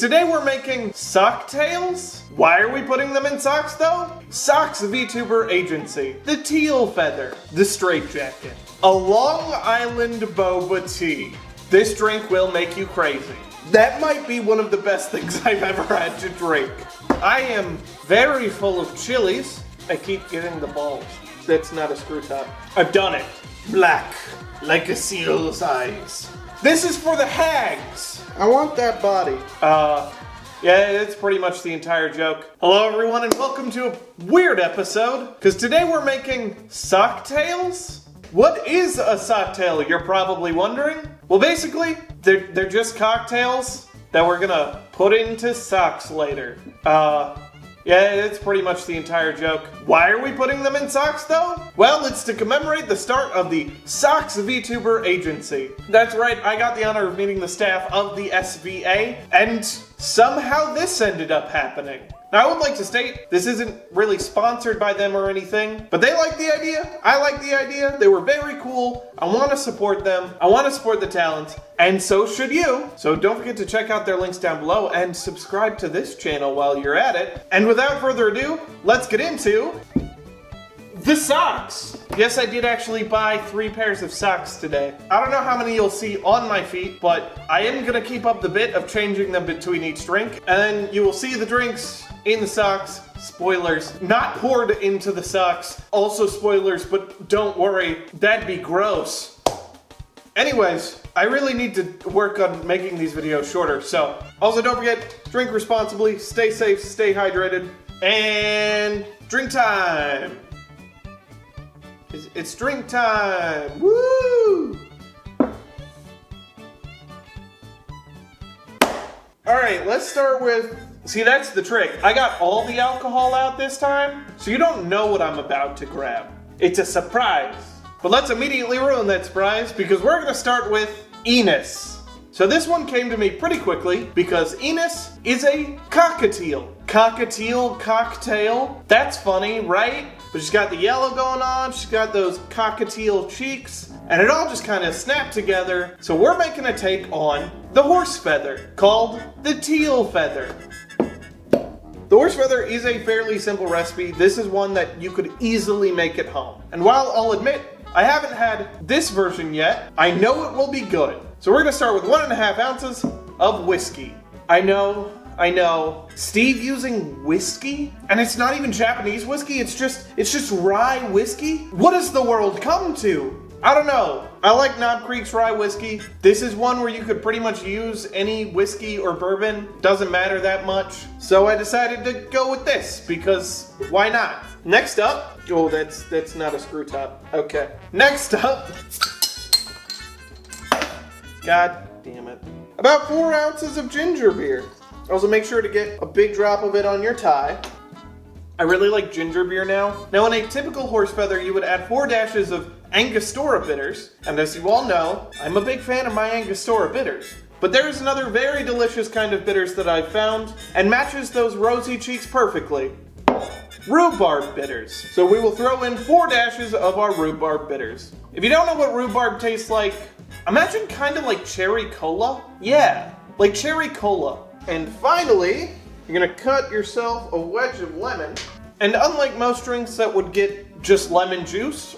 because today we're making SOCKtails. Why are we putting them in socks though? Socks VTuber Agency, the Teal feather, the straitjacket, a Long Island boba tea. This drink will make you crazy. That might be one of the best things I've ever had to drink. I am very full of chilies. I keep getting the balls. That's not a screw top. I've done it. Black, like a seal's eyes. This is for the hags. I want that body. Yeah, it's pretty much the entire joke. Hello everyone and welcome to a weird episode, because today we're making SOCKtails. What is a SOCKtail, you're probably wondering? Well, basically, they're just cocktails that we're gonna put into socks later. Yeah, it's pretty much the entire joke. Why are we putting them in socks though? Well, it's to commemorate the start of the Socks VTuber Agency. That's right, I got the honor of meeting the staff of the SVA, and somehow this ended up happening. Now, I would like to state, this isn't really sponsored by them or anything, but they like the idea, I like the idea, they were very cool, I want to support them, I want to support the talent, and so should you. So don't forget to check out their links down below and subscribe to this channel while you're at it. And without further ado, let's get into the socks! Yes, I did actually buy 3 pairs of socks today. I don't know how many you'll see on my feet, but I am gonna keep up the bit of changing them between each drink, and then you will see the drinks in the socks. Spoilers, not poured into the socks. Also spoilers, but don't worry, that'd be gross. Anyways, I really need to work on making these videos shorter, so also don't forget, drink responsibly, stay safe, stay hydrated, and drink time! It's drink time! Woo! Alright, let's start with... See, that's the trick. I got all the alcohol out this time, so you don't know what I'm about to grab. It's a surprise. But let's immediately ruin that surprise, because we're gonna start with Enos. So this one came to me pretty quickly, because Enos is a cockatiel. Cockatiel, cocktail. That's funny, right? But she's got the yellow going on, she's got those cockatiel cheeks, and it all just kind of snapped together. So we're making a take on the horse feather, called the teal feather. The horse feather is a fairly simple recipe. This is one that you could easily make at home. And while I'll admit, I haven't had this version yet, I know it will be good. So we're gonna start with 1.5 ounces of whiskey. I know, Steve using whiskey? And it's not even Japanese whiskey, it's just rye whiskey? What does the world come to? I don't know. I like Knob Creek's rye whiskey. This is one where you could pretty much use any whiskey or bourbon. Doesn't matter that much. So I decided to go with this, because why not? Next up, oh, that's not a screw top. Okay. Next up, God damn it. About 4 ounces of ginger beer. Also make sure to get a big drop of it on your tie. I really like ginger beer now. Now in a typical horse feather, you would add 4 dashes of Angostura bitters, and as you all know, I'm a big fan of my Angostura bitters. But there is another very delicious kind of bitters that I've found, and matches those rosy cheeks perfectly. Rhubarb bitters. So we will throw in 4 dashes of our rhubarb bitters. If you don't know what rhubarb tastes like, imagine kind of like cherry cola. Yeah, like cherry cola. And finally, you're gonna cut yourself a wedge of lemon. And unlike most drinks that would get just lemon juice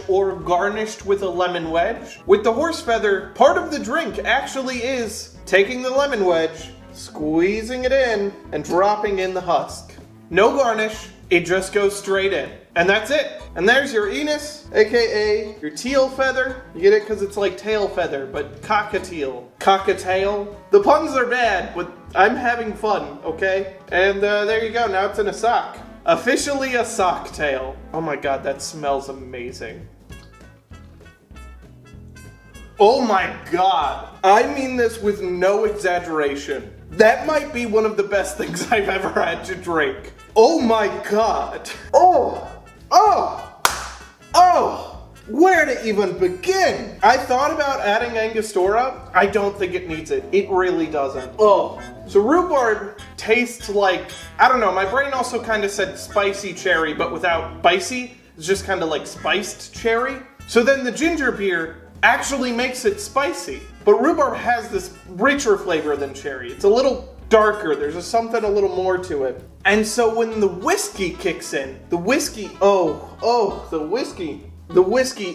or garnished with a lemon wedge, with the horse feather, part of the drink actually is taking the lemon wedge, squeezing it in, and dropping in the husk. No garnish, it just goes straight in. And that's it. And there's your Enos, A.K.A. your teal feather. You get it because it's like tail feather, but cockatiel. Cockatail. The puns are bad, but I'm having fun, okay? And there you go, now it's in a sock. Officially a SOCKtail. Oh my god, that smells amazing. Oh my god. I mean this with no exaggeration. That might be one of the best things I've ever had to drink. Oh my god. Oh. Where to even begin? I thought about adding Angostura. I don't think it needs it. It really doesn't. Oh. So rhubarb tastes like, I don't know, my brain also kind of said spicy cherry, but without spicy. It's just kind of like spiced cherry. So then the ginger beer actually makes it spicy. but rhubarb has this richer flavor than cherry. It's a little darker, there's something a little more to it. And so when the whiskey kicks in, the whiskey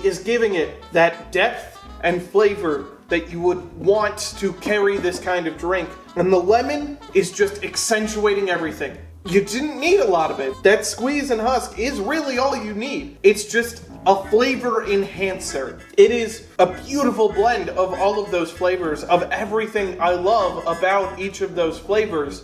is giving it that depth and flavor that you would want to carry this kind of drink. And the lemon is just accentuating everything. You didn't need a lot of it. That squeeze and husk is really all you need. It's just a flavor enhancer. It is a beautiful blend of all of those flavors, of everything I love about each of those flavors.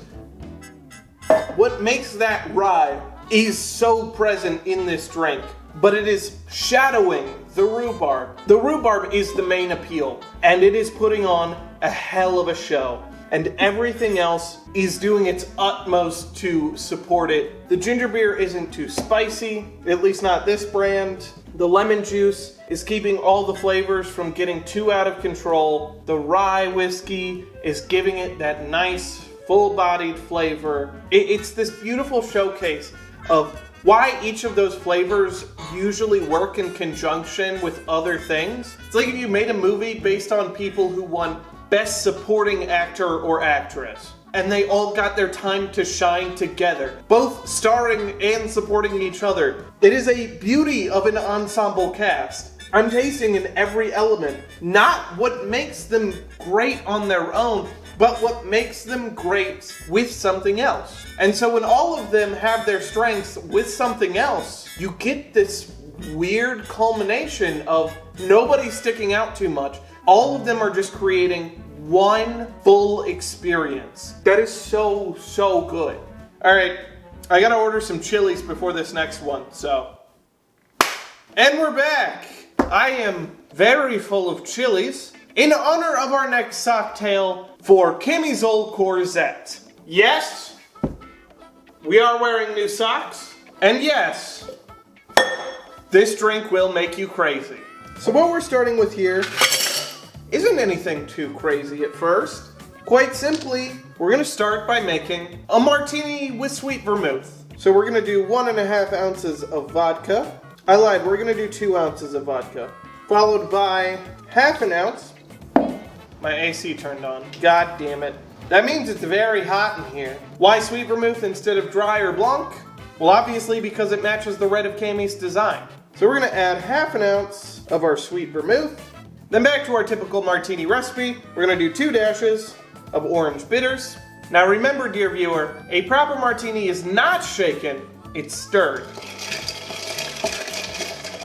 What makes that rye is so present in this drink, but it is shadowing the rhubarb. The rhubarb is the main appeal, and it is putting on a hell of a show. And everything else is doing its utmost to support it. The ginger beer isn't too spicy, at least not this brand. The lemon juice is keeping all the flavors from getting too out of control. The rye whiskey is giving it that nice, full-bodied flavor. It's this beautiful showcase of why each of those flavors usually work in conjunction with other things. It's like if you made a movie based on people who won Best Supporting Actor or Actress, and they all got their time to shine together, both starring and supporting each other. It is a beauty of an ensemble cast. I'm tasting in every element, not what makes them great on their own, but what makes them great with something else. And so when all of them have their strengths with something else, you get this weird culmination of nobody sticking out too much. All of them are just creating one full experience. That is so, so good. All right, I gotta order some chilies before this next one, so. And we're back. I am very full of chilies in honor of our next socktail for Camizole Corzette. Yes, we are wearing new socks, and yes, this drink will make you crazy. So what we're starting with here isn't anything too crazy at first. Quite simply, we're gonna start by making a martini with sweet vermouth. So we're gonna do 1.5 ounces of vodka. I lied, we're gonna do 2 ounces of vodka. Followed by 1/2 ounce. My AC turned on. God damn it. That means it's very hot in here. Why sweet vermouth instead of dry or blanc? Well, obviously because it matches the red of Cami's design. So we're gonna add 1/2 ounce of our sweet vermouth. Then back to our typical martini recipe, we're gonna do 2 dashes of orange bitters. Now remember, dear viewer, a proper martini is not shaken, it's stirred.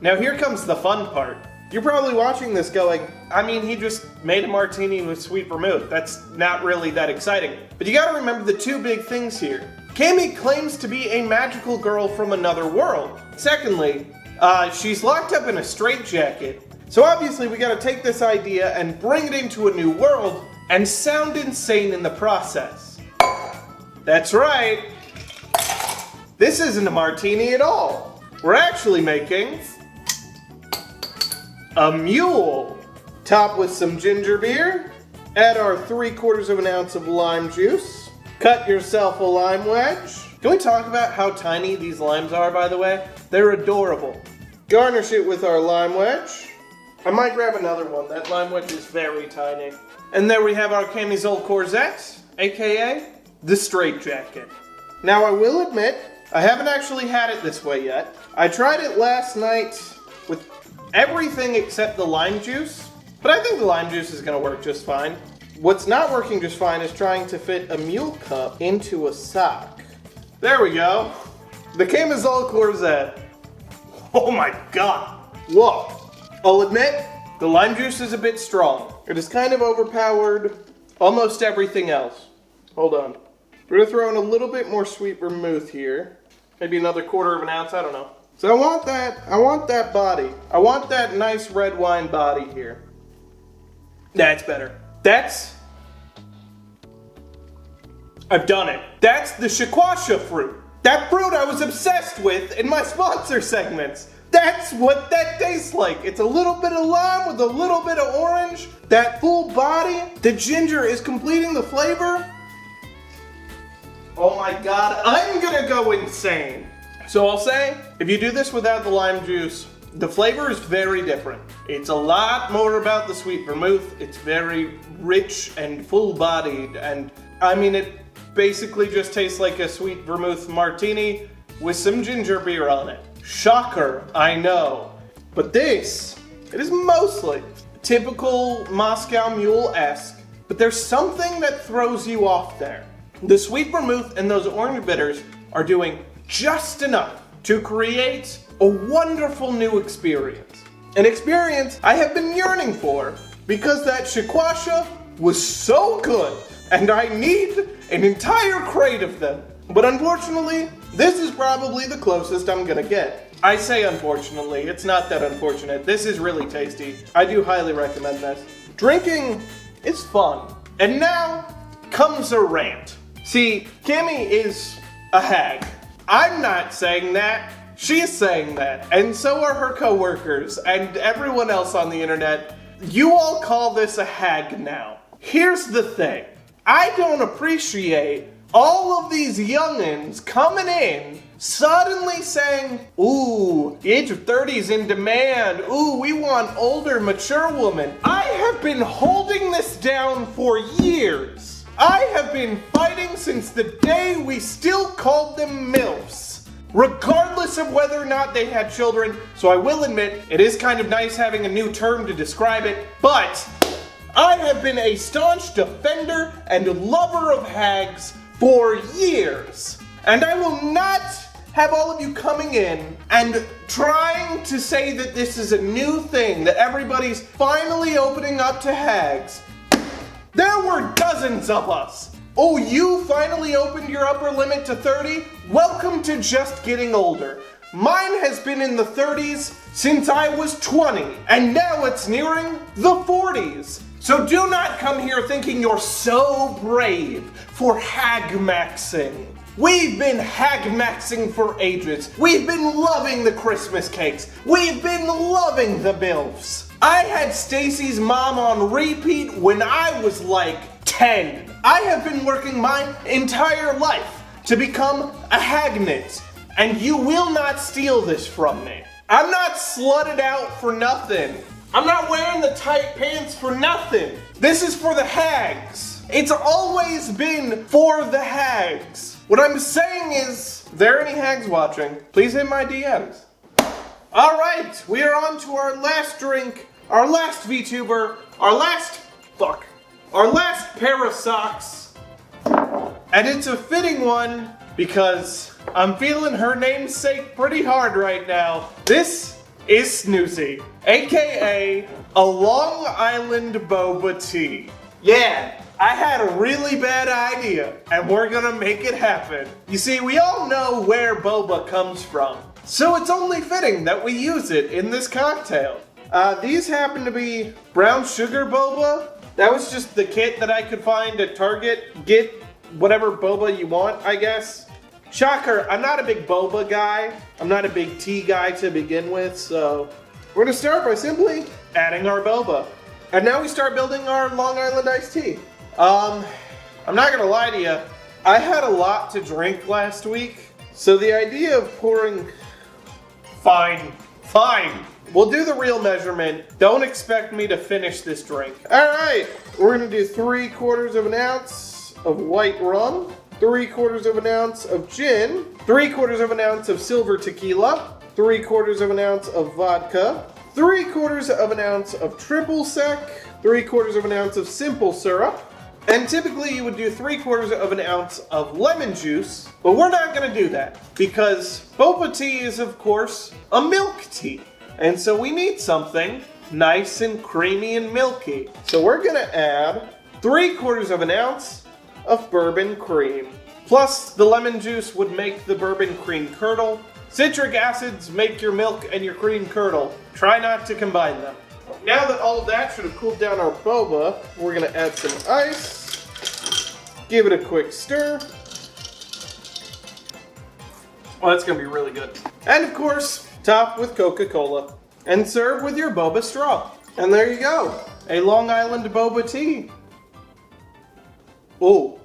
Now here comes the fun part. You're probably watching this going, I mean, he just made a martini with sweet vermouth. That's not really that exciting. But you gotta remember the 2 big things here. Cami claims to be a magical girl from another world. Secondly, she's locked up in a straitjacket. So obviously we gotta take this idea and bring it into a new world and sound insane in the process. That's right. This isn't a martini at all. We're actually making a mule. Top with some ginger beer. Add our 3/4 ounce of lime juice. Cut yourself a lime wedge. Can we talk about how tiny these limes are, by the way? They're adorable. Garnish it with our lime wedge. I might grab another one. That lime wedge is very tiny. And there we have our Camizole Corzette, a.k.a. the straitjacket. Now I will admit, I haven't actually had it this way yet. I tried it last night with everything except the lime juice, but I think the lime juice is gonna work just fine. What's not working just fine is trying to fit a mule cup into a sock. There we go. The Camizole Corzette. Oh my god. Whoa. I'll admit, the lime juice is a bit strong. It has kind of overpowered almost everything else. Hold on. We're gonna throw in a little bit more sweet vermouth here. Maybe another 1/4 ounce, I don't know. So I want that body. I want that nice red wine body here. That's better. I've done it. That's the shikwasha fruit. That fruit I was obsessed with in my sponsor segments. That's what that tastes like. It's a little bit of lime with a little bit of orange. That full body. The ginger is completing the flavor. Oh my god, I'm gonna go insane. So I'll say, if you do this without the lime juice, The flavor is very different. It's a lot more about the sweet vermouth. It's very rich and full-bodied, and I mean, it basically just tastes like a sweet vermouth martini with some ginger beer on it. Shocker, I know. But this, it is mostly typical Moscow Mule-esque, but there's something that throws you off there. The sweet vermouth and those orange bitters are doing just enough to create a wonderful new experience. An experience I have been yearning for because that shikwasha was so good and I need an entire crate of them. But unfortunately, this is probably the closest I'm gonna get. I say unfortunately, it's not that unfortunate. This is really tasty. I do highly recommend this. Drinking is fun. And now comes a rant. See, Cammy is a hag. I'm not saying that. She's saying that. And so are her coworkers and everyone else on the internet. You all call this a hag now. Here's the thing. I don't appreciate all of these youngins coming in, suddenly saying, ooh, the age of 30 is in demand. Ooh, we want older, mature women. I have been holding this down for years. I have been fighting since the day we still called them MILFs, regardless of whether or not they had children. So I will admit, it is kind of nice having a new term to describe it, but I have been a staunch defender and lover of hags for years. And I will not have all of you coming in and trying to say that this is a new thing, that everybody's finally opening up to hags. There were dozens of us. Oh, you finally opened your upper limit to 30? Welcome to just getting older. Mine has been in the 30s since I was 20, and now it's nearing the 40s. So do not come here thinking you're so brave for hag-maxing. We've been hag-maxing for ages. We've been loving the Christmas cakes. We've been loving the MILFs. I had Stacy's mom on repeat when I was like 10. I have been working my entire life to become a hagnit, and you will not steal this from me. I'm not slutted out for nothing. I'm not wearing the tight pants for nothing. This is for the hags. It's always been for the hags. What I'm saying is, if there are any hags watching, please hit my DMs. All right, we are on to our last drink, our last VTuber, our last pair of socks. And it's a fitting one because I'm feeling her namesake pretty hard right now. This is Snoozy, A.K.A. a Long Island Boba tea. Yeah, I had a really bad idea, and we're gonna make it happen. You see, we all know where boba comes from, so it's only fitting that we use it in this cocktail. These happen to be brown sugar boba. That was just the kit that I could find at Target. Get whatever boba you want, I guess. Shocker, I'm not a big boba guy. I'm not a big tea guy to begin with, so we're gonna start by simply adding our boba. And now we start building our Long Island iced tea. I'm not gonna lie to you, I had a lot to drink last week, so the idea of pouring... Fine. We'll do the real measurement. Don't expect me to finish this drink. Alright, we're gonna do 3/4 of an ounce of white rum, 3/4 of an ounce of gin, 3/4 of an ounce of silver tequila, 3/4 of an ounce of vodka, 3/4 of an ounce of triple sec, 3/4 of an ounce of simple syrup, and typically you would do 3/4 of an ounce of lemon juice, but we're not gonna do that because boba tea is, of course, a milk tea. And so we need something nice and creamy and milky. So we're gonna add 3/4 of an ounce of Bourbon Cream. Plus, the lemon juice would make the Bourbon Cream curdle. Citric acids make your milk and your cream curdle. Try not to combine them. Now that all of that should have cooled down our boba, we're gonna add some ice. Give it a quick stir. Oh, that's gonna be really good. And of course, top with Coca-Cola. And serve with your boba straw. And there you go, a Long Island boba tea. Oh,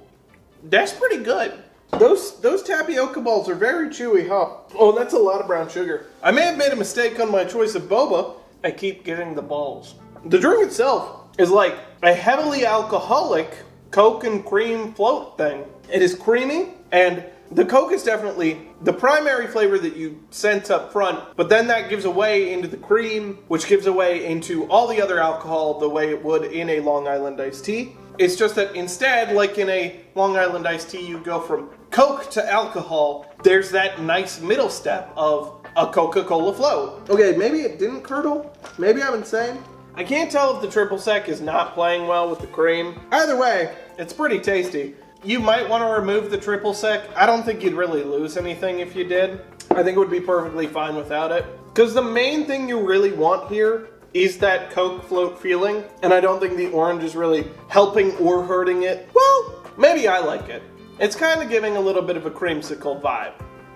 that's pretty good. Those tapioca balls are very chewy, huh? Oh, that's a lot of brown sugar. I may have made a mistake on my choice of boba. I keep getting the balls. The drink itself is like a heavily alcoholic Coke and cream float thing. It is creamy, and the Coke is definitely the primary flavor that you sense up front, but then that gives away into the cream, which gives away into all the other alcohol the way it would in a Long Island iced tea. It's just that instead, like in a Long Island iced tea, you go from Coke to alcohol. There's that nice middle step of a Coca-Cola float. Okay, maybe it didn't curdle. Maybe I'm insane. I can't tell if the triple sec is not playing well with the cream. Either way, it's pretty tasty. You might want to remove the triple sec. I don't think you'd really lose anything if you did. I think it would be perfectly fine without it. Because the main thing you really want here is that Coke float feeling, and I don't think the orange is really helping or hurting it. Well, maybe I like it. It's kind of giving a little bit of a creamsicle vibe,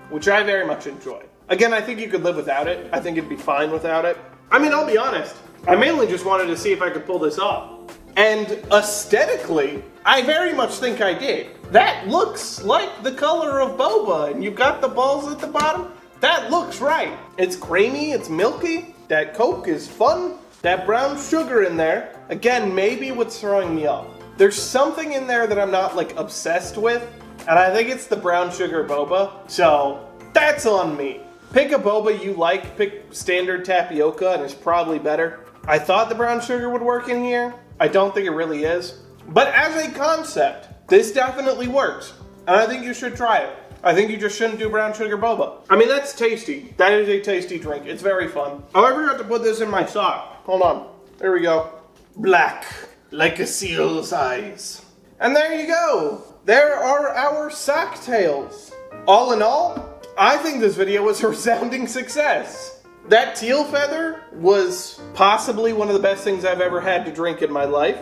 which I very much enjoy. Again, I think you could live without it. I think it'd be fine without it. I mean, I'll be honest. I mainly just wanted to see if I could pull this off. And aesthetically, I very much think I did. That looks like the color of boba, and you've got the balls at the bottom. That looks right. It's creamy, it's milky. That Coke is fun. That brown sugar in there, again, maybe what's throwing me off. There's something in there that I'm not like obsessed with, and I think it's the brown sugar boba, so that's on me. Pick a boba you like, pick standard tapioca, and it's probably better. I thought the brown sugar would work in here. I don't think it really is. But as a concept, this definitely works, and I think you should try it. I think you just shouldn't do brown sugar boba. I mean, that's tasty. That is a tasty drink. It's very fun. Oh, I forgot to put this in my sock. Hold on. There we go. Black, like a seal's eyes. And there you go. There are our SOCKtails. All in all, I think this video was a resounding success. That teal feather was possibly one of the best things I've ever had to drink in my life.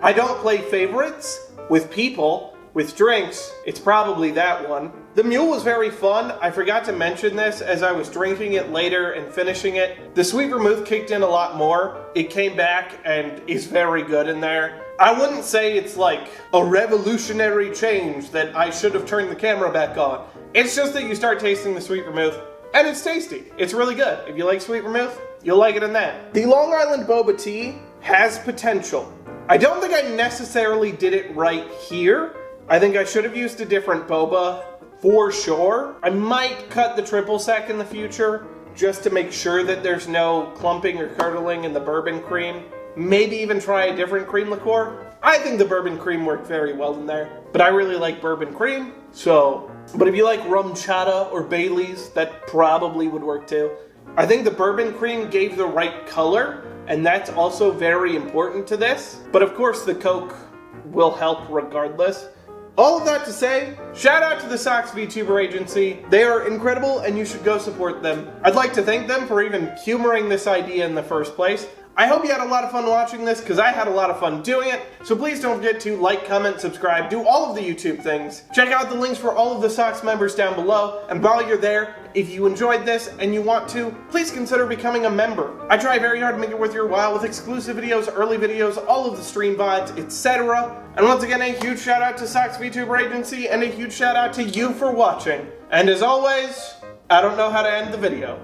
I don't play favorites with people. With drinks, it's probably that one. The mule was very fun. I forgot to mention this as I was drinking it later and finishing it. The sweet vermouth kicked in a lot more. It came back and is very good in there. I wouldn't say it's like a revolutionary change that I should have turned the camera back on. It's just that you start tasting the sweet vermouth and it's tasty. It's really good. If you like sweet vermouth, you'll like it in that. The Long Island boba tea has potential. I don't think I necessarily did it right here. I think I should have used a different boba for sure. I might cut the triple sec in the future just to make sure that there's no clumping or curdling in the bourbon cream. Maybe even try a different cream liqueur. I think the bourbon cream worked very well in there, but I really like bourbon cream, so. But if you like rum chata or Bailey's, that probably would work too. I think the bourbon cream gave the right color, and that's also very important to this. But of course the Coke will help regardless. All of that to say, shout out to the Socks VTuber Agency. They are incredible and you should go support them. I'd like to thank them for even humoring this idea in the first place. I hope you had a lot of fun watching this because I had a lot of fun doing it. So please don't forget to like, comment, subscribe, do all of the YouTube things. Check out the links for all of the Socks members down below. And while you're there, if you enjoyed this and you want to, please consider becoming a member. I try very hard to make it worth your while with exclusive videos, early videos, all of the stream VODs, etc. And once again, a huge shout out to Socks VTuber Agency and a huge shout out to you for watching. And as always, I don't know how to end the video.